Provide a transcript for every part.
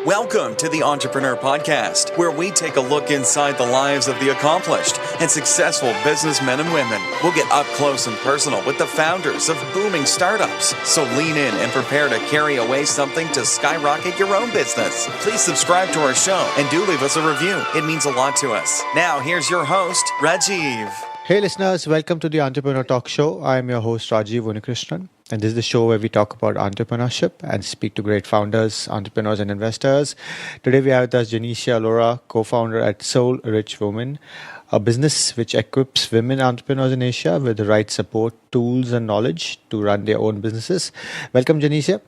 Welcome to the Entrepreneur Podcast, where we take a look inside the lives of the accomplished and successful businessmen and women. We'll get up close and personal with the founders of booming startups. So lean in and prepare to carry away something to skyrocket your own business. Please subscribe to our show and do leave us a review. It means a lot to us. Now, here's your host, Rajiv. Hey listeners, welcome to the Entrepreneur Talk Show. I'm your host Rajiv Unikrishnan, and this is the show where we talk about entrepreneurship and speak to great founders, entrepreneurs and investors. Today we have with us Janisha Alora, co-founder at Soul Rich Women, a business which equips women entrepreneurs in Asia with the right support, tools and knowledge to run their own businesses. Welcome Janisha.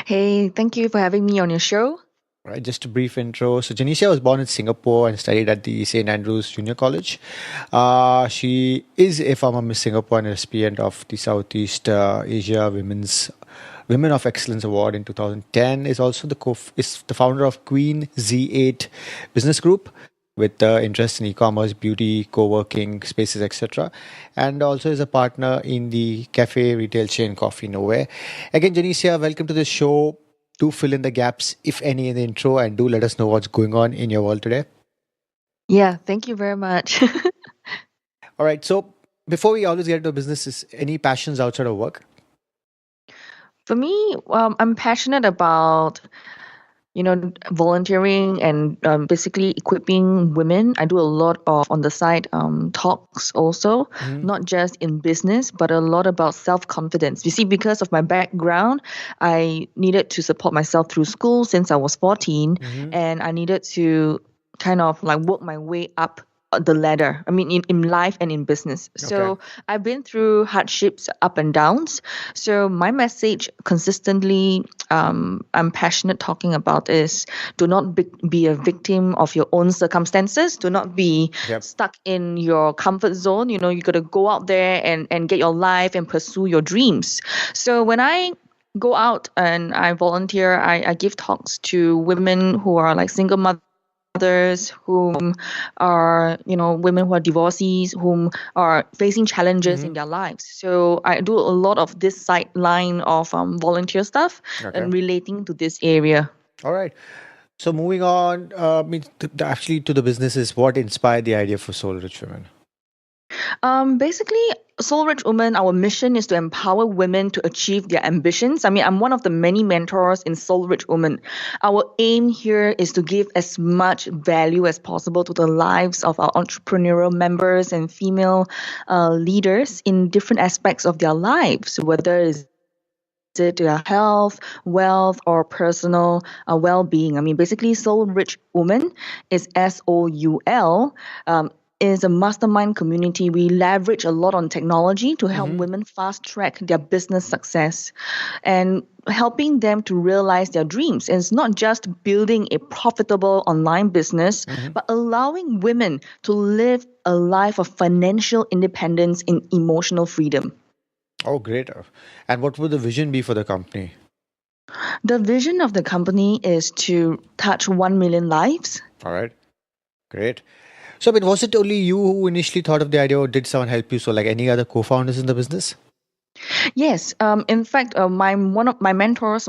Hey, thank you for having me on your show. Right, just a brief intro. So Janisha was born in Singapore and studied at the St. Andrews Junior College. She is a former Miss Singapore and recipient of the Southeast Asia Women of Excellence Award in 2010. Is also is the founder of Queen Z8 Business Group with interest in e-commerce, beauty, co-working spaces, etc. And also is a partner in the cafe retail chain Coffee Nowhere. Again, Janisha, welcome to the show. Do fill in the gaps, if any, in the intro, and do let us know what's going on in your world today. Yeah, thank you very much. All right. So before we always get into businesses, any passions outside of work? For me, I'm passionate about volunteering and basically equipping women. I do a lot of on the side talks also, not just in business, but a lot about self-confidence. You see, because of my background, I needed to support myself through school since I was 14, and I needed to kind of like work my way up the ladder. I mean, in life and in business. So I've been through hardships, up and downs. So my message consistently, I'm passionate talking about is do not be a victim of your own circumstances. Do not be stuck in your comfort zone. You got to go out there and get your life and pursue your dreams. So when I go out and I volunteer, I give talks to women who are like single mothers, whom are women who are divorcees, whom are facing challenges in their lives. So I do a lot of this sideline of volunteer stuff and relating to this area. All right. So moving on, actually to the businesses, what inspired the idea for Soul Rich Women? Basically, Soul Rich Women, our mission is to empower women to achieve their ambitions. I mean, I'm one of the many mentors in Soul Rich Women. Our aim here is to give as much value as possible to the lives of our entrepreneurial members and female leaders in different aspects of their lives, whether it's their health, wealth, or personal well-being. I mean, basically, Soul Rich Women is SOUL. Is a mastermind community. We leverage a lot on technology to help women fast track their business success and helping them to realize their dreams. And it's not just building a profitable online business, but allowing women to live a life of financial independence and emotional freedom. Oh, great. And what would the vision be for the company? The vision of the company is to touch 1 million lives. All right. Great. So, was it only you who initially thought of the idea, or did someone help you? So, like any other co-founders in the business? Yes. In fact, one of my mentors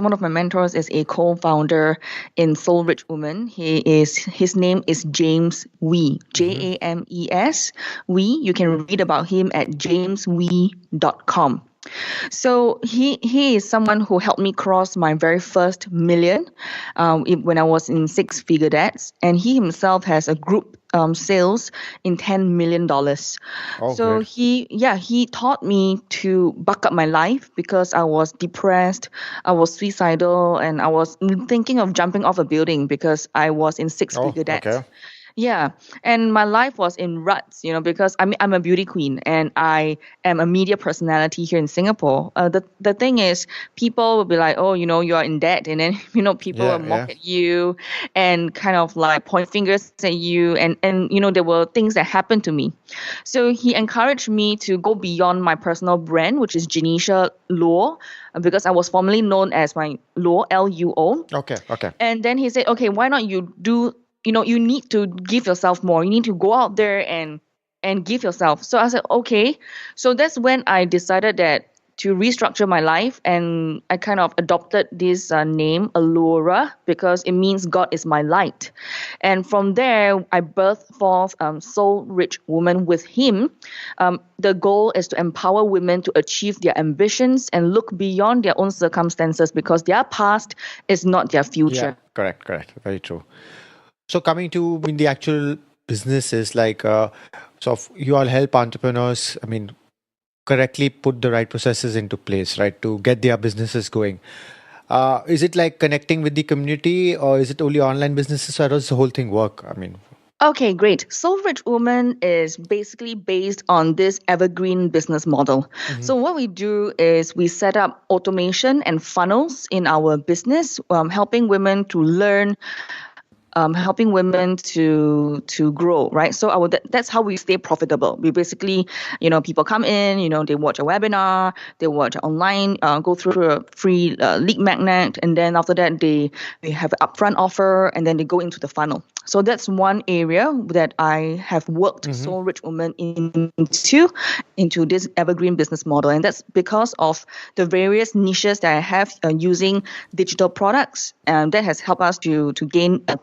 is a co-founder in Soul Rich Women. His name is James Wee, James Wee. You can read about him at jameswee.com. So he is someone who helped me cross my very first million when I was in six-figure debts, and he himself has a group sales in $10 million. So great. he taught me to buck up my life because I was depressed, I was suicidal, and I was thinking of jumping off a building because I was in six-figure debt. Okay. Yeah, and my life was in ruts, because I'm a beauty queen and I am a media personality here in Singapore. The thing is, people will be like, oh, you are in debt, and then people will mock at you and kind of like point fingers at you, and there were things that happened to me. So he encouraged me to go beyond my personal brand, which is Janisha Luo, because I was formerly known as my Luo, Luo. Okay. And then he said, okay, why not you do. You need to give yourself more. You need to go out there and give yourself. So I said, okay. So that's when I decided that to restructure my life, and I kind of adopted this name, Allura, because it means God is my light. And from there, I birthed forth Soul Rich Woman with Him. The goal is to empower women to achieve their ambitions and look beyond their own circumstances, because their past is not their future. Yeah, correct. Very true. So coming to the actual businesses, like you all help entrepreneurs, correctly put the right processes into place, right, to get their businesses going. Is it like connecting with the community, or is it only online businesses? Or how does the whole thing work? Okay, great. Soul Rich Woman is basically based on this evergreen business model. So what we do is we set up automation and funnels in our business, helping women to learn, helping women to grow, right? So that's how we stay profitable. We basically, people come in, they watch a webinar, they watch online, go through a free lead magnet, and then after that they have an upfront offer, and then they go into the funnel. So that's one area that I have worked Soul Rich Woman into this evergreen business model, and that's because of the various niches that I have using digital products, and that has helped us to gain a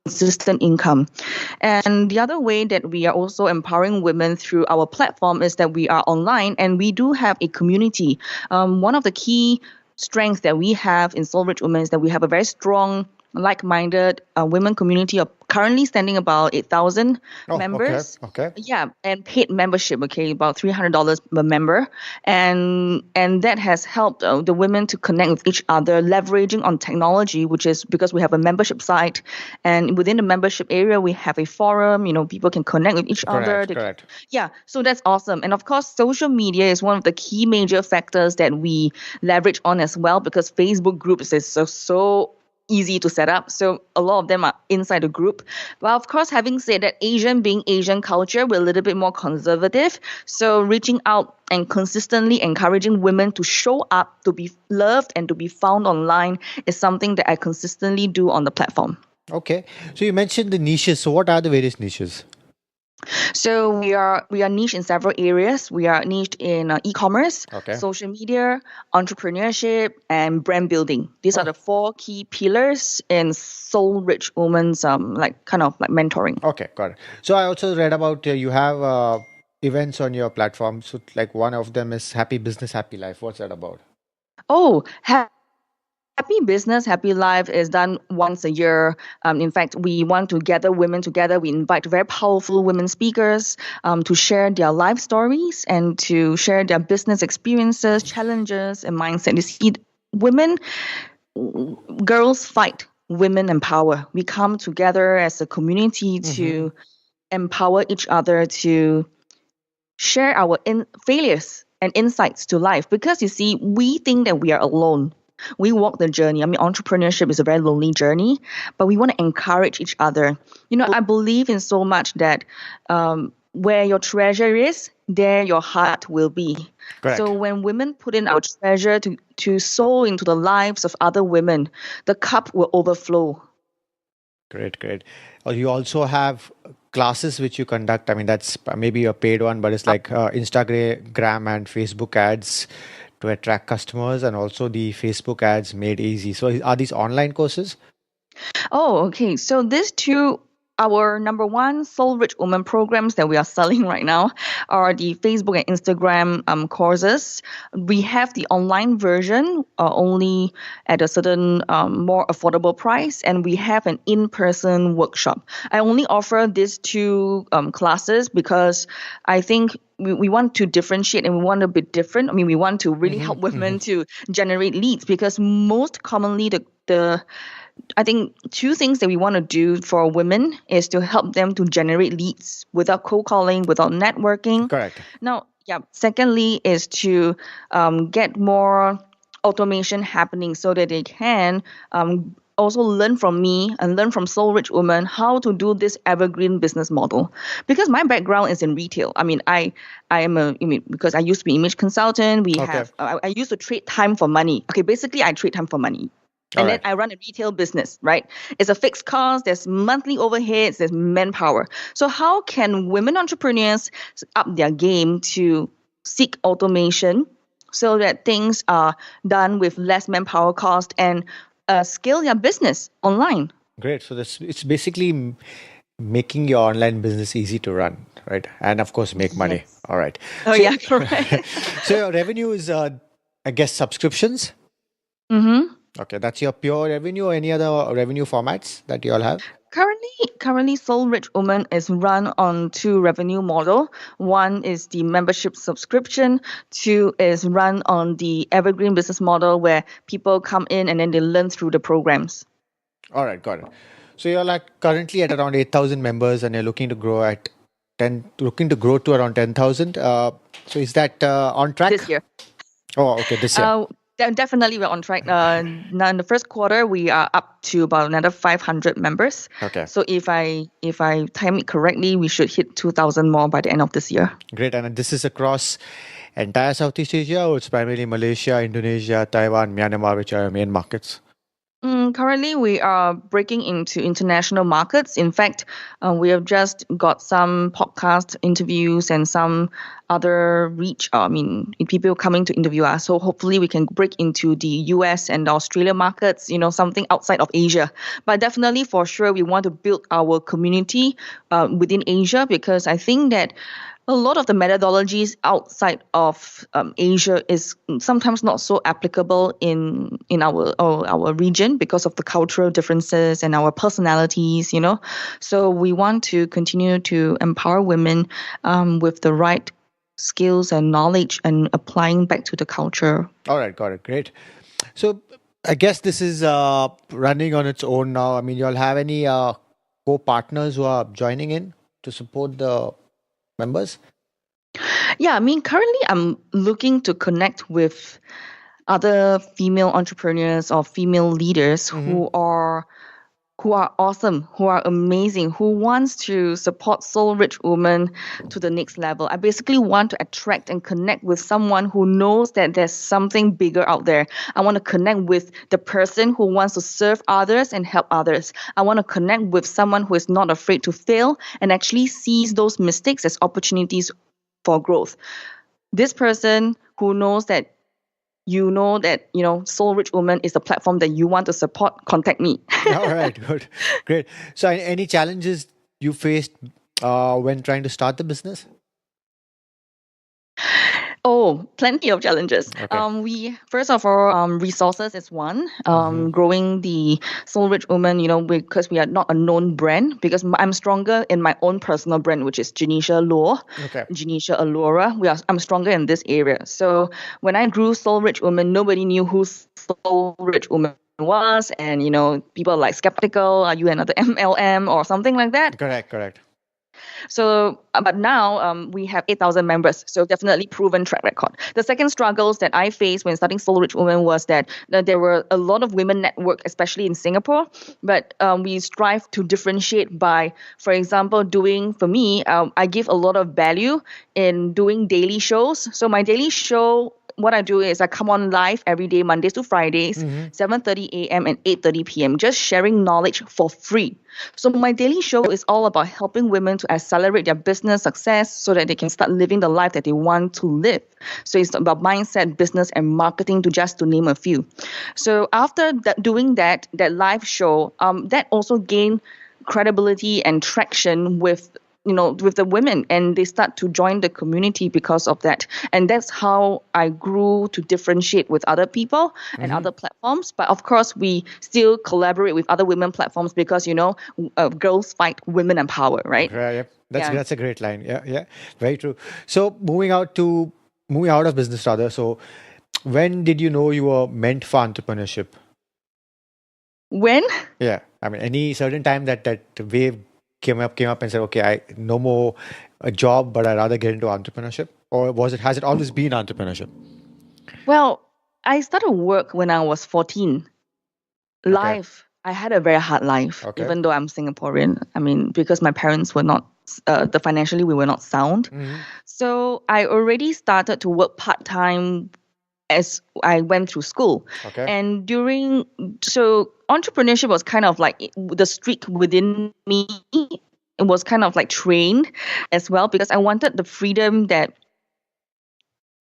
consistent income. And the other way that we are also empowering women through our platform is that we are online, and we do have a community. One of the key strengths that we have in Soul Rich Women is that we have a very strong, like-minded women community of currently standing about 8,000 members. Okay. Yeah, and paid membership, about $300 per member. And that has helped the women to connect with each other, leveraging on technology, which is because we have a membership site. And within the membership area, we have a forum, people can connect with each other. Correct. Yeah, so that's awesome. And of course, social media is one of the key major factors that we leverage on as well, because Facebook groups is so easy to set up. So a lot of them are inside the group. But of course, having said that, being Asian culture, we're a little bit more conservative. So reaching out and consistently encouraging women to show up, to be loved, and to be found online is something that I consistently do on the platform. Okay. So you mentioned the niches. So what are the various niches? So we are niche in several areas. We are niched in e-commerce, social media, entrepreneurship, and brand building. These are the 4 key pillars in Soul Rich Woman's mentoring. Okay, got it. So I also read about you have events on your platform. So like one of them is Happy Business, Happy Life. What's that about? Oh, Happy Business, Happy Life is done once a year. In fact, we want to gather women together. We invite very powerful women speakers to share their life stories and to share their business experiences, challenges, and mindset. You see, girls fight, women empower. We come together as a community to empower each other, to share our failures and insights to life. Because you see, we think that we are alone. We walk the journey. Entrepreneurship is a very lonely journey, but we want to encourage each other. I believe in so much that where your treasure is, there your heart will be. Correct. So when women put in our treasure to sow into the lives of other women, the cup will overflow. Great. You also have classes which you conduct. That's maybe a paid one, but it's like Instagram and Facebook ads to attract customers, and also the Facebook ads made easy. So are these online courses? Oh, okay. So these two, our number one Soul Rich Woman programs that we are selling right now are the Facebook and Instagram courses. We have the online version only at a certain more affordable price, and we have an in-person workshop. I only offer these 2 classes because I think we want to differentiate and we want to be different. We want to really help women to generate leads, because most commonly I think 2 things that we want to do for women is to help them to generate leads without cold calling, without networking. Correct. Now, secondly is to get more automation happening so that they can also learn from me and learn from Soul Rich Woman how to do this evergreen business model. Because my background is in retail. I am because I used to be image consultant. I used to trade time for money. Okay, basically I trade time for money. And then I run a retail business, right? It's a fixed cost. There's monthly overheads. There's manpower. So how can women entrepreneurs up their game to seek automation so that things are done with less manpower cost and scale your business online. Great. So it's basically making your online business easy to run, right? And of course, make money. Yes. All right. Oh, So, yeah, correct. so your revenue is, I guess, subscriptions. Mm-hmm. Okay, that's your pure revenue. Or any other revenue formats that you all have? Currently, Soul Rich Woman is run on two revenue model. One is the membership subscription. Two is run on the evergreen business model where people come in and then they learn through the programs. All right, got it. So you're like currently at around 8,000 members, and you're looking to grow at looking to grow to around 10,000. So is that on track? This year. Oh, okay, this year. Definitely, we're on track. Now in the first quarter, we are up to about another 500 members. Okay. So if I time it correctly, we should hit 2,000 more by the end of this year. Great. And this is across entire Southeast Asia, or it's primarily Malaysia, Indonesia, Taiwan, Myanmar, which are our main markets? Currently, we are breaking into international markets. In fact, we have just got some podcast interviews and some other reach. People coming to interview us. So hopefully, we can break into the US and the Australia markets. Something outside of Asia. But definitely, for sure, we want to build our community within Asia, because I think that a lot of the methodologies outside of Asia is sometimes not so applicable in our region because of the cultural differences and our personalities. So we want to continue to empower women with the right skills and knowledge and applying back to the culture. All right, got it. Great. So I guess this is running on its own now. I mean, you all have any co-partners who are joining in to support the members? Yeah, currently I'm looking to connect with other female entrepreneurs or female leaders who are awesome, who are amazing, who wants to support Soul Rich Women to the next level. I basically want to attract and connect with someone who knows that there's something bigger out there. I want to connect with the person who wants to serve others and help others. I want to connect with someone who is not afraid to fail and actually sees those mistakes as opportunities for growth. This person who knows that Soul Rich Woman is the platform that you want to support, contact me. All right, good. Great. So any challenges you faced when trying to start the business? Oh, plenty of challenges. Okay. We first of all, resources is one. Growing the Soul Rich Woman, because we are not a known brand. Because I'm stronger in my own personal brand, which is Janisha Law, Okay. Janisha Allura. I'm stronger in this area. So when I grew Soul Rich Woman, nobody knew who Soul Rich Woman was, and people are like skeptical. Are you another MLM or something like that? Correct. So, but now we have 8,000 members, so definitely proven track record. The second struggles that I faced when starting Soul Rich Women was that there were a lot of women network, especially in Singapore, but we strive to differentiate by, for example, I give a lot of value in doing daily shows. So my daily show, what I do is I come on live every day, Mondays to Fridays, 7:30 a.m. and 8:30 p.m., just sharing knowledge for free. So my daily show is all about helping women to accelerate their business success so that they can start living the life that they want to live. So it's about mindset, business, and marketing, to name a few. So after doing that live show, that also gained credibility and traction with the women, and they start to join the community because of that. And that's how I grew to differentiate with other people and other platforms. But of course, we still collaborate with other women platforms because, girls fight, women empower, right? Right. Yep. Yeah. That's a great line. Yeah. Very true. So moving out of business rather. So when did you know you were meant for entrepreneurship? When? Yeah. I mean, any certain time that wave came up and said, okay, I no more a job, but I'd rather get into entrepreneurship? Or has it always been entrepreneurship? Well, I started work when I was 14. Life. I had a very hard life, Okay. even though I'm Singaporean. Because my parents were not, financially, we were not sound. So I already started to work part-time as I went through school. Okay. And so entrepreneurship was kind of like the streak within me. It was kind of like trained as well, because I wanted the freedom that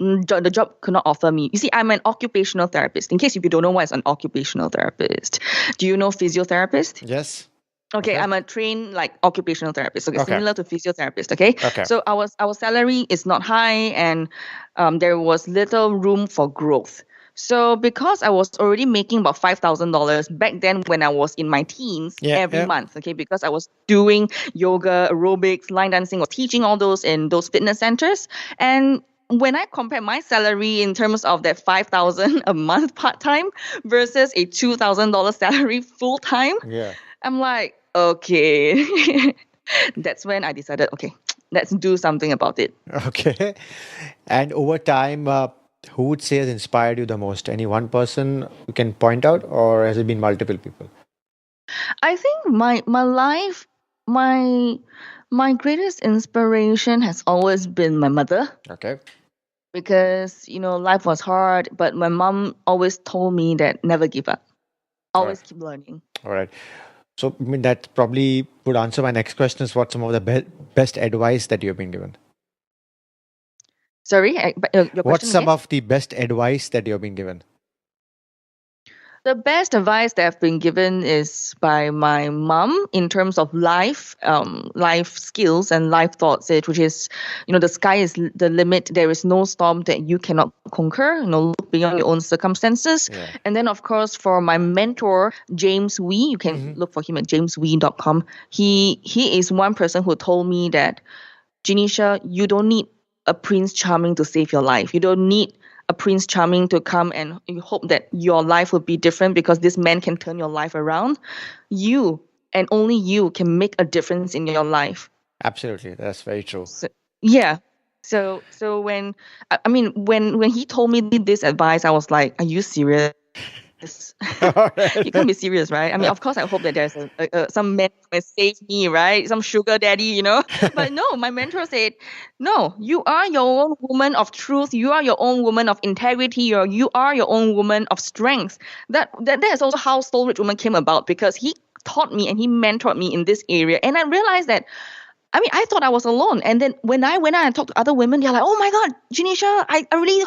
the job could not offer me. You see, I'm an occupational therapist. In case if you don't know what is an occupational therapist, do you know physiotherapist? Yes. Okay, Okay. I'm a trained like occupational therapist. Okay, Okay. similar to physiotherapist. Okay, Okay. so our salary is not high, and there was little room for growth. So because I was already making about $5,000 back then when I was in my teens every month, okay, because I was doing yoga, aerobics, line dancing, or teaching all those in those fitness centers, and when I compare my salary in terms of that 5,000 a month part time versus a $2,000 salary full time, Yeah. I'm like, okay. That's when I decided, okay, let's do something about it. Okay. And over time, who would say has inspired you the most? Any one person you can point out, or has it been multiple people? I think my life, my my greatest inspiration has always been my mother, Okay. because life was hard, but my mom always told me that never give up, All right. always keep learning. All right. So, I mean, that probably would answer my next question is what some of the best advice that you've been given? Sorry, but your What's question some again? of the best advice that you've been given? The best advice that I've been given is by my mom in terms of life skills and life thoughts, which is, the sky is the limit. There is no storm that you cannot conquer. Look beyond your own circumstances. Yeah. And then, of course, for my mentor, James Wee, you can look for him at jameswee.com. He is one person who told me that, Janisha, you don't need a Prince Charming to save your life. You don't need a Prince Charming to come and you hope that your life will be different because this man can turn your life around. You and only you can make a difference in your life. Absolutely. That's very true. So, yeah. So when when he told me this advice, I was like, are you serious? You can't be serious, right? I mean, of course, I hope that there's some man who will save me, right? Some sugar daddy, But no, my mentor said, no, you are your own woman of truth. You are your own woman of integrity. You are your own woman of strength. That is also how Soul Rich Woman came about, because he taught me and he mentored me in this area. And I realized that, I thought I was alone. And then when I talked to other women, they're like, oh my God, Janisha, I really,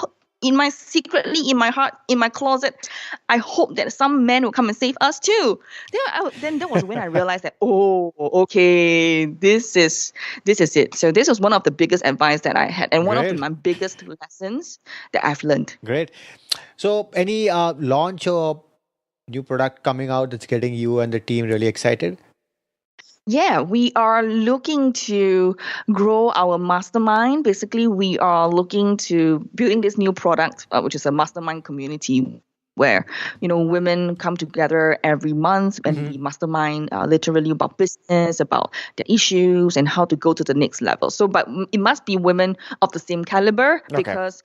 secretly in my heart, in my closet, I hope that some man will come and save us too. Then that was when I realized that, oh, okay, this is it. So this was one of the biggest advice that I had, and one of Great. my biggest lessons that I've learned. Great. So, any launch or new product coming out that's getting you and the team really excited? Yeah, we are looking to grow our mastermind. Basically, we are looking to building this new product, which is a mastermind community where women come together every month and we mastermind literally about business, about their issues, and how to go to the next level. So, but it must be women of the same caliber, because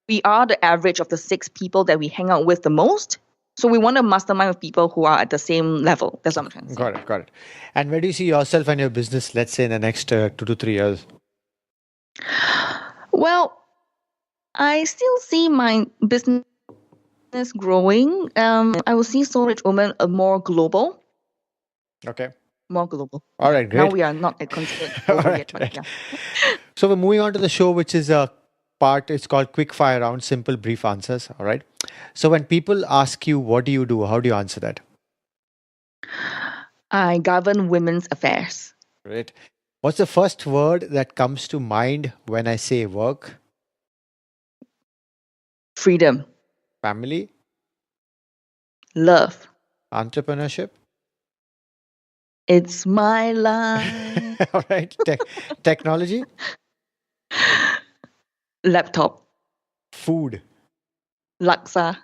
we are the average of the 6 people that we hang out with the most. So we want to mastermind with people who are at the same level. That's what I'm trying to say. Got it. And where do you see yourself and your business, let's say, in the next 2 to 3 years? Well, I still see my business growing. I will see Soul Rich Woman more global. Okay. More global. All right, great. Now we are not considered global yet. But yeah. So we're moving on to the show, which is a part, it's called Quick Fire Round, Simple Brief Answers. All right. So when people ask you, what do you do? How do you answer that? I govern women's affairs. Great. What's the first word that comes to mind when I say work? Freedom. Family? Love. Entrepreneurship? It's my life. All right. Technology? Laptop. Food? Laksa.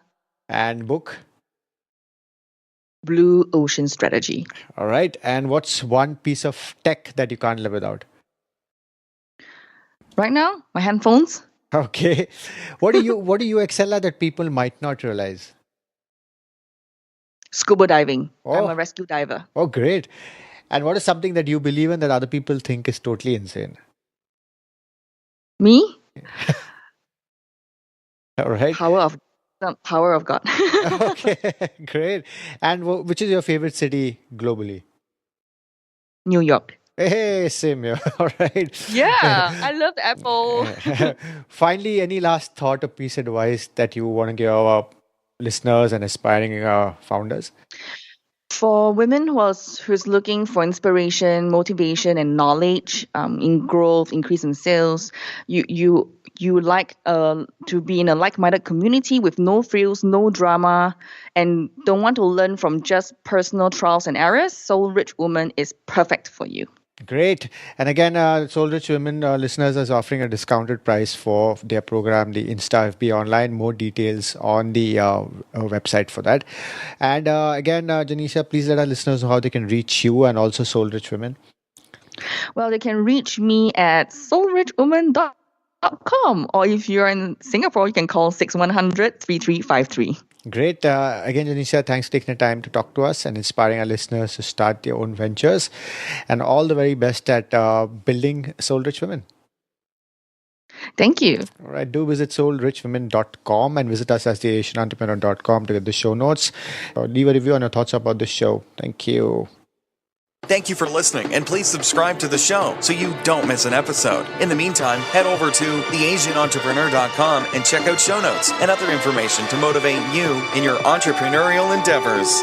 And book? Blue Ocean Strategy. All right. And what's one piece of tech that you can't live without? Right now, my handphones. Okay. What do you excel at that people might not realize? Scuba diving. I'm Oh. a rescue diver. Oh, great. And what is something that you believe in that other people think is totally insane? Me? All right. Power of God. Okay, great. And which is your favorite city globally? New York. Hey, same here. All right. Yeah, I love Apple. Finally, any last thought or piece of advice that you want to give our listeners and aspiring founders? For women who's looking for inspiration, motivation, and knowledge in growth, increase in sales, you like to be in a like-minded community with no frills, no drama, and don't want to learn from just personal trials and errors. Soul Rich Woman is perfect for you. Great. And again, Soul Rich Women listeners is offering a discounted price for their program, the Insta FB Online. More details on the website for that. And again, Janisha, please let our listeners know how they can reach you and also Soul Rich Women. Well, they can reach me at soulrichwoman.com, or if you're in Singapore, you can call 6100-3353. Great. Again, Janisha, thanks for taking the time to talk to us and inspiring our listeners to start their own ventures. And all the very best at building Soul Rich Women. Thank you. All right. Do visit soulrichwomen.com and visit us as the asianentrepreneur.com to get the show notes. Leave a review on your thoughts about the show. Thank you. Thank you for listening, and please subscribe to the show so you don't miss an episode. In the meantime, head over to theasianentrepreneur.com and check out show notes and other information to motivate you in your entrepreneurial endeavors.